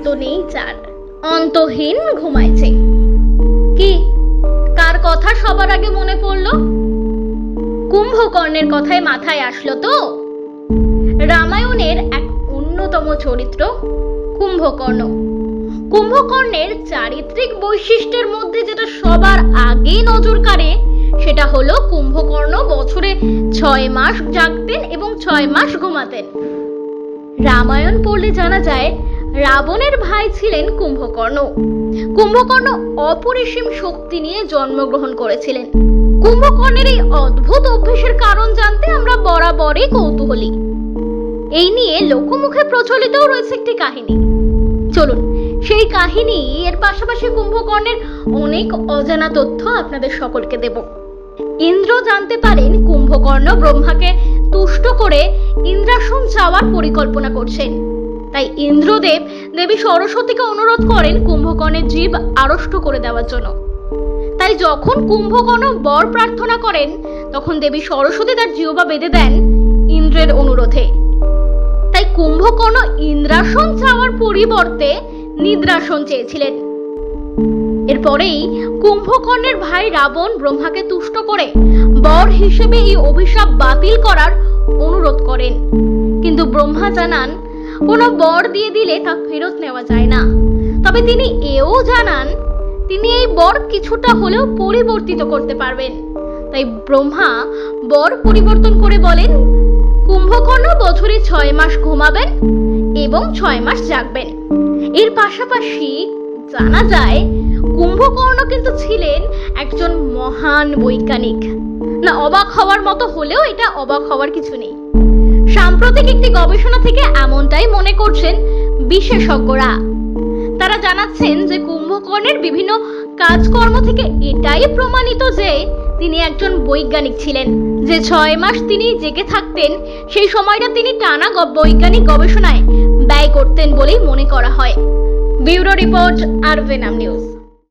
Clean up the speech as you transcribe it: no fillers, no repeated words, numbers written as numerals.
অন্ত নেই যার, অন্তহীন ঘুমাইছে। কি, কার কথা সবার আগে মনে পড়লো? কুম্ভকর্ণের কথাই মাথায় আসলো তো? রামায়ণের এক অন্যতম চরিত্র কুম্ভকর্ণ। কুম্ভকর্ণের চারিত্রিক বৈশিষ্ট্যের মধ্যে যেটা সবার আগে নজর কাড়ে সেটা হলো কুম্ভকর্ণ বছরে 6 মাস জাগতেন এবং 6 মাস ঘুমাতেন। রামায়ণ পড়লে জানা যায় রাবণের ভাই ছিলেন কুম্ভকর্ণ। কুম্ভকর্ণ অপরিসীম শক্তি নিয়ে জন্মগ্রহণ করেছিলেন। কুম্ভকর্ণের এই অদ্ভুত অভ্যেসের কারণ জানতে আমরা বরাবরই কৌতূহলী। এই নিয়ে লোকমুখে প্রচলিতও রয়েছে একটি কাহিনী। চলুন সেই কাহিনী এর পাশাপাশি কুম্ভকর্ণের অনেক অজানা তথ্য আপনাদের সকলকে দেব। ইন্দ্র জানতে পারেন কুম্ভকর্ণ ব্রহ্মাকে তুষ্ট করে ইন্দ্রাসন চাওয়ার পরিকল্পনা করছেন। তাই ইন্দ্রদেব দেবী সরস্বতীকে অনুরোধ করেন কুম্ভকর্ণের জীব আড়ষ্ট করে দেওয়ার জন্য। তাই যখন কুম্ভকর্ণ বর প্রার্থনা করেন তখন দেবী সরস্বতী তার জিহ্বা বেঁধে দেন ইন্দ্রের অনুরোধে। তাই কুম্ভকর্ণ ইন্দ্রাসন চাওয়ার পরিবর্তে নিদ্রাসন চেয়েছিলেন। এরপরেই কুম্ভকর্ণের ভাই রাবণ ব্রহ্মাকে তুষ্ট করে বর হিসেবে এই অভিশাপ বাতিল করার অনুরোধ করেন। কিন্তু ব্রহ্মা জানান কোনো বর দিয়ে দিলে তা ফেরত নেওয়া যায় না। তবে তিনি এও জানান তিনি এই বর কিছুটা হলেও পরিবর্তিত করতে পারবেন। তাই ব্রহ্মা বর পরিবর্তন করে বলেন কুম্ভকর্ণ বছরে 6 মাস ঘুমাবেন এবং 6 মাস জাগবেন। এর পাশাপাশি জানা যায় কুম্ভকর্ণ কিন্তু ছিলেন একজন মহান বৈজ্ঞানিক। না, অবাক হওয়ার মতো হলেও এটা অবাক হওয়ার কিছু নেই। সাম্প্রতিক একটি গবেষণা থেকে এমনটাই মনে করছেন বিশেষজ্ঞরা। তারা জানাচ্ছেন যে কুম্ভকর্ণের বিভিন্ন কাজকর্ম থেকে এটাই প্রমাণিত যে তিনি একজন বৈজ্ঞানিক ছিলেন। যে 6 মাস তিনি জেগে থাকতেন সেই সময়টা তিনি টানা বৈজ্ঞানিক গবেষণায় ব্যয় করতেন বলেই মনে করা হয়। ব্যুরো রিপোর্ট, আরভেনাম নিউজ।